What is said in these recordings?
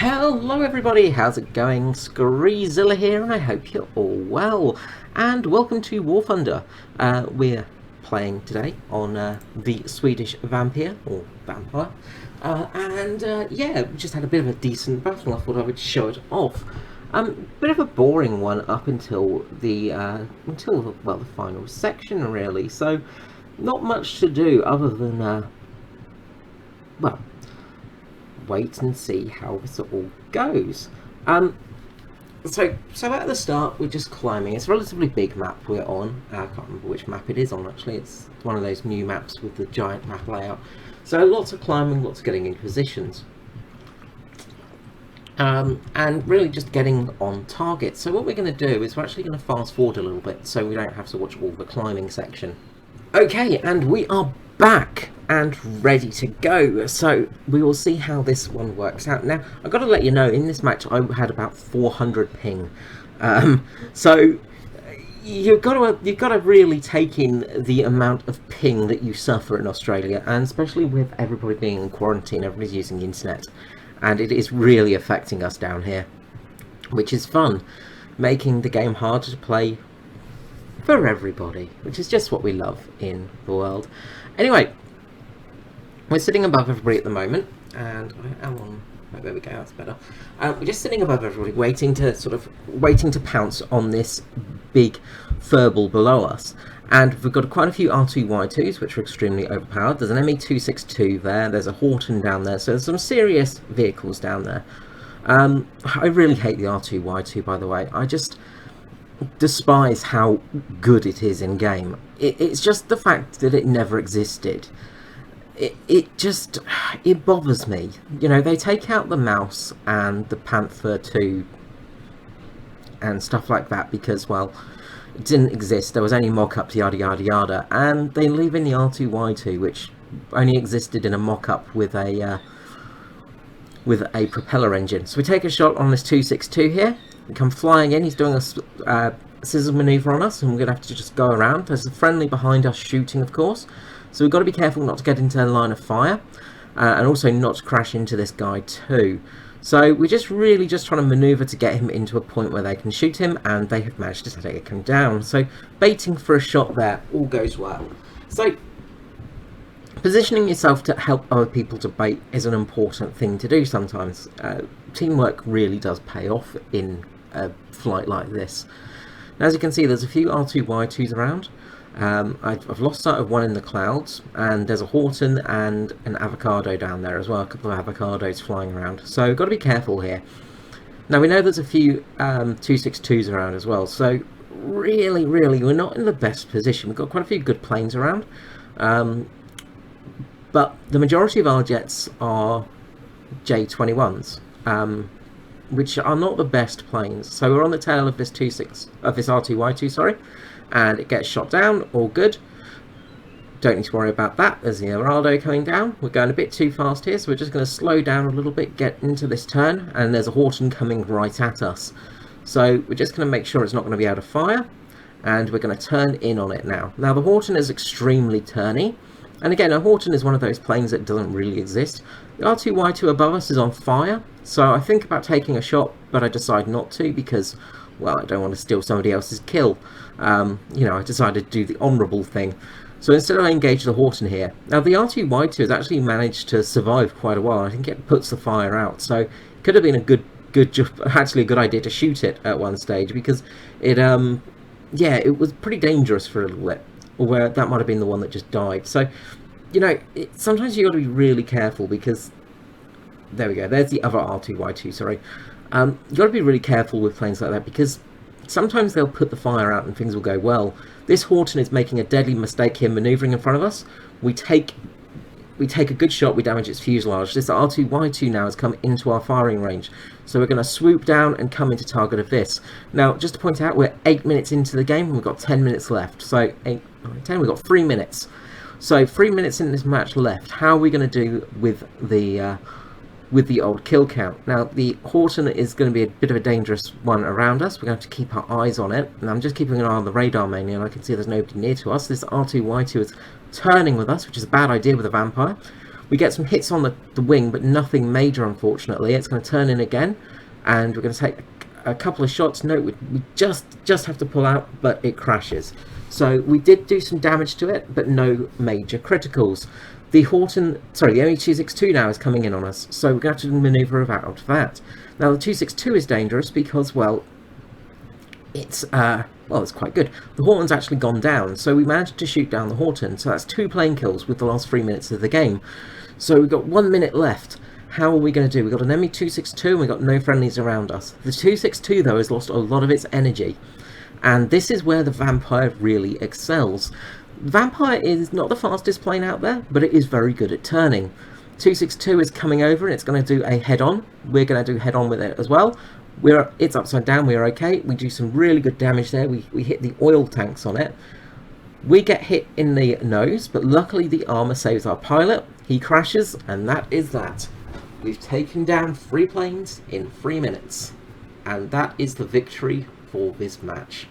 Hello everybody, how's it going? Screezilla here, and I hope you're all well. And welcome to War Thunder. We're playing today on the Swedish Vampyr, or Vampire. Yeah, we just had a bit of a decent battle. I thought I would show it off. Bit of a boring one up until the the final section, really. So, not much to do other than wait and see how this all goes. So at the start we're just climbing. It's a relatively big map we're on. I can't remember which map it is on actually. It's one of those new maps with the giant map layout. So lots of climbing, lots of getting into positions. And really just getting on target. So what we're going to do is we're actually going to fast forward a little bit so we don't have to watch all the climbing section. Okay, and we are back and ready to go, so we will see how this one works out. Now I've got to let you know, in this match I had about 400 ping, so you've got to really take in the amount of ping that you suffer in Australia, and especially with everybody being in quarantine, everybody's using the internet, and it is really affecting us down here, which is fun, making the game harder to play for everybody, which is just what we love in the world. Anyway, we're sitting above everybody at the moment, and I am on. Oh, there we go. That's better. We're just sitting above everybody, waiting to pounce on this big furball below us. And we've got quite a few R2Y2s, which are extremely overpowered. There's an ME262 there. There's a Horton down there. So there's some serious vehicles down there. I really hate the R2Y2, by the way. I just despise how good it is in game. It's just the fact that it never existed. It bothers me. You know, they take out the mouse and the Panther 2 and stuff like that because, well, it didn't exist. There was only mock-ups, yada yada yada, and they leave in the R2Y2, which only existed in a mock-up with a propeller engine. So we take a shot on this 262 here. We come flying in. He's doing a scissors maneuver on us, and we're going to have to just go around. There's a friendly behind us shooting, of course. So we've got to be careful not to get into a line of fire, and also not to crash into this guy too. So we're just really just trying to maneuver to get him into a point where they can shoot him, and they have managed to take him down. So baiting for a shot there, all goes well. So positioning yourself to help other people to bait is an important thing to do sometimes. Teamwork really does pay off in a flight like this. Now, as you can see, there's a few R2Y2s around. I've lost sight of one in the clouds, and there's a Horton and an avocado down there as well, a couple of avocados flying around, so got to be careful here. Now we know there's a few 262s around as well, so really we're not in the best position. We've got quite a few good planes around, but the majority of our jets are J21s, which are not the best planes. So we're on the tail of this R2Y2, sorry, and it gets shot down, all good. Don't need to worry about that. There's the Emeraldo coming down. We're going a bit too fast here, so we're just going to slow down a little bit, get into this turn, and there's a Horton coming right at us. So we're just going to make sure it's not going to be out of fire, and we're going to turn in on it now. Now the Horton is extremely turny, and again, a Horton is one of those planes that doesn't really exist. The R2Y2 above us is on fire, so I think about taking a shot, but I decide not to because, well, I don't want to steal somebody else's kill. You know, I decided to do the honourable thing. So instead I engage the Horton here. Now the R2Y2 has actually managed to survive quite a while. I think it puts the fire out, so it could have been a good idea to shoot it at one stage, because it it was pretty dangerous for a little bit. Or that might have been the one that just died. So, you know, sometimes you got to be really careful, because there we go. There's the other R2Y2. Sorry, you got to be really careful with planes like that, because sometimes they'll put the fire out and things will go well. This Horton is making a deadly mistake here, manoeuvring in front of us. We take a good shot, we damage its fuselage. This R2Y2 now has come into our firing range, so we're going to swoop down and come into target of this. Now, just to point out, we're 8 minutes into the game and we've got 10 minutes left. So 8, 9, 10, we've got 3 minutes. So 3 minutes in this match left. How are we going to do with the old kill count? Now the Horton is going to be a bit of a dangerous one around us. We're going to have to keep our eyes on it, and I'm just keeping an eye on the radar mainly, and I can see there's nobody near to us. This R2Y2 is turning with us, which is a bad idea with a Vampire. We get some hits on the wing, but nothing major, unfortunately. It's going to turn in again, and we're going to take a couple of shots. No, we just have to pull out, but it crashes. So we did do some damage to it, but no major criticals. The ME262 now is coming in on us, so we're going to have to manoeuvre out of that. Now the 262 is dangerous because, well, it's quite good. The Horton's actually gone down, so we managed to shoot down the Horton, so that's 2 plane kills with the last 3 minutes of the game. So we've got 1 minute left. How are we going to do? We've got an ME262 and we've got no friendlies around us. The 262, though, has lost a lot of its energy, and this is where the Vampyr really excels. Vampyr is not the fastest plane out there, but it is very good at turning. 262 is coming over and it's going to do a head-on. We're going to do head-on with it as well. It's upside down, we're okay. We do some really good damage there. We hit the oil tanks on it. We get hit in the nose, but luckily the armor saves our pilot. He crashes, and that is that. We've taken down 3 planes in 3 minutes, and that is the victory for this match.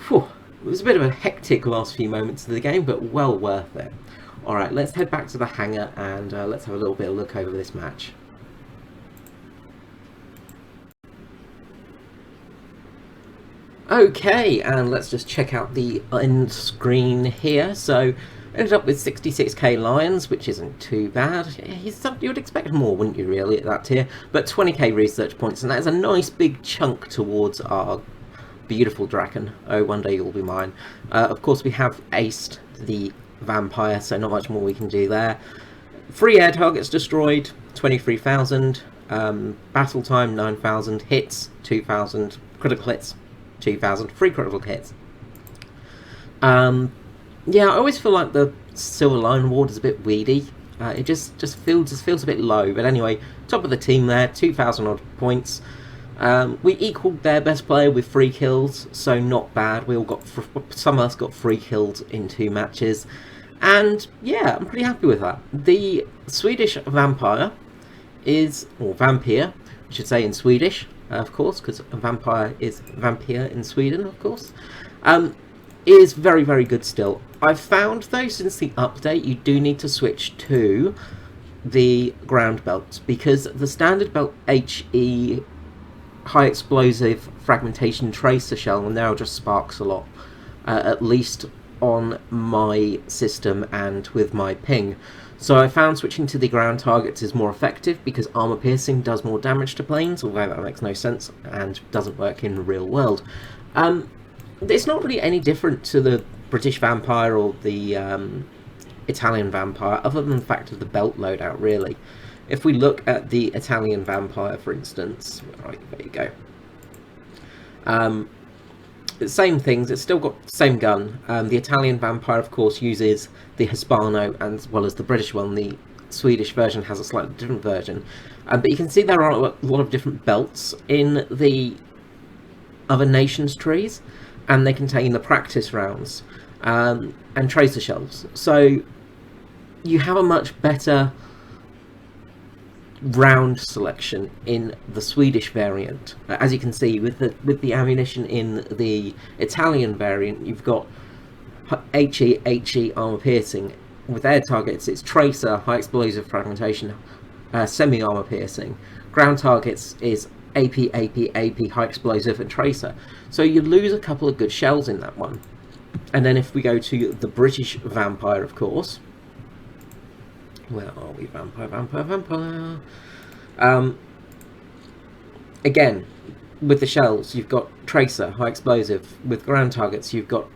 Whew. It was a bit of a hectic last few moments of the game, but well worth it. Alright, let's head back to the hangar and let's have a little bit of a look over this match. Okay, and let's just check out the end screen here. So, ended up with 66k Lions, which isn't too bad. You would expect more, wouldn't you, really, at that tier? But 20k research points, and that is a nice big chunk towards our beautiful Draken. Oh, one day you'll be mine. Of course, we have aced the Vampyr, so not much more we can do there. 3 air targets destroyed, 23,000. Battle time, 9,000. Hits, 2,000. Critical hits, 2,000. 3 critical hits. Yeah, I always feel like the Silver Lion Award is a bit weedy. It just feels a bit low. But anyway, top of the team there, 2,000 odd points. We equalled their best player with 3 kills, so not bad. We all got some of us got 3 kills in 2 matches, and yeah, I'm pretty happy with that. The Swedish Vampyr is, or Vampyr, I should say in Swedish, of course, because Vampyr is Vampyr in Sweden, of course. Is very, very good still. I've found though, since the update, you do need to switch to the ground belts, because the standard belt HE high explosive fragmentation tracer shell now just sparks a lot, at least on my system and with my ping. So I found switching to the ground targets is more effective because armor piercing does more damage to planes, although that makes no sense and doesn't work in the real world. It's not really any different to the British Vampyr or the Italian Vampyr, other than the fact of the belt loadout, really. If we look at the Italian Vampyr, for instance, right, there you go. Same things, it's still got the same gun. The Italian Vampyr, of course, uses the Hispano as well as the British one. The Swedish version has a slightly different version. But you can see there are a lot of different belts in the other nations' trees, and they contain the practice rounds and tracer shells. So you have a much better round selection in the Swedish variant. As you can see, with the ammunition in the Italian variant, you've got HE armor piercing. With air targets, it's tracer, high explosive fragmentation, semi armor piercing. Ground targets is AP, high explosive, and tracer. So you lose a couple of good shells in that one. And then if we go to the British Vampyr, of course. Where are we? Vampyr. Again, with the shells, you've got tracer, high explosive. With ground targets, you've got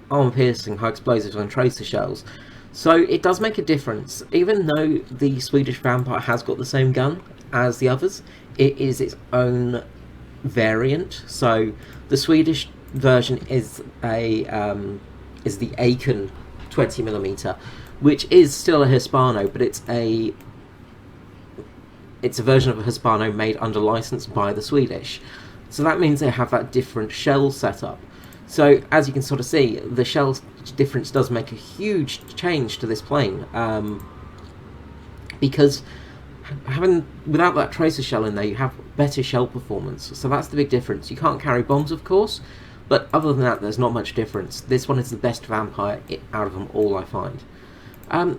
armor piercing, high explosives, and tracer shells. So it does make a difference. Even though the Swedish Vampyr has got the same gun as the others, it is its own variant. So the Swedish version is the Aiken 20mm, which is still a Hispano, but it's a version of a Hispano made under license by the Swedish. So that means they have that different shell setup. So as you can sort of see, the shell difference does make a huge change to this plane, because without that tracer shell in there, you have better shell performance. So that's the big difference. You can't carry bombs, of course, but other than that, there's not much difference. This one is the best Vampyr out of them all, I find.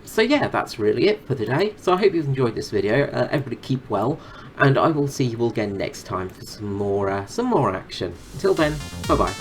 So yeah, that's really it for today. So I hope you've enjoyed this video. Everybody keep well, and I will see you all again next time for some more action. Until then, bye bye.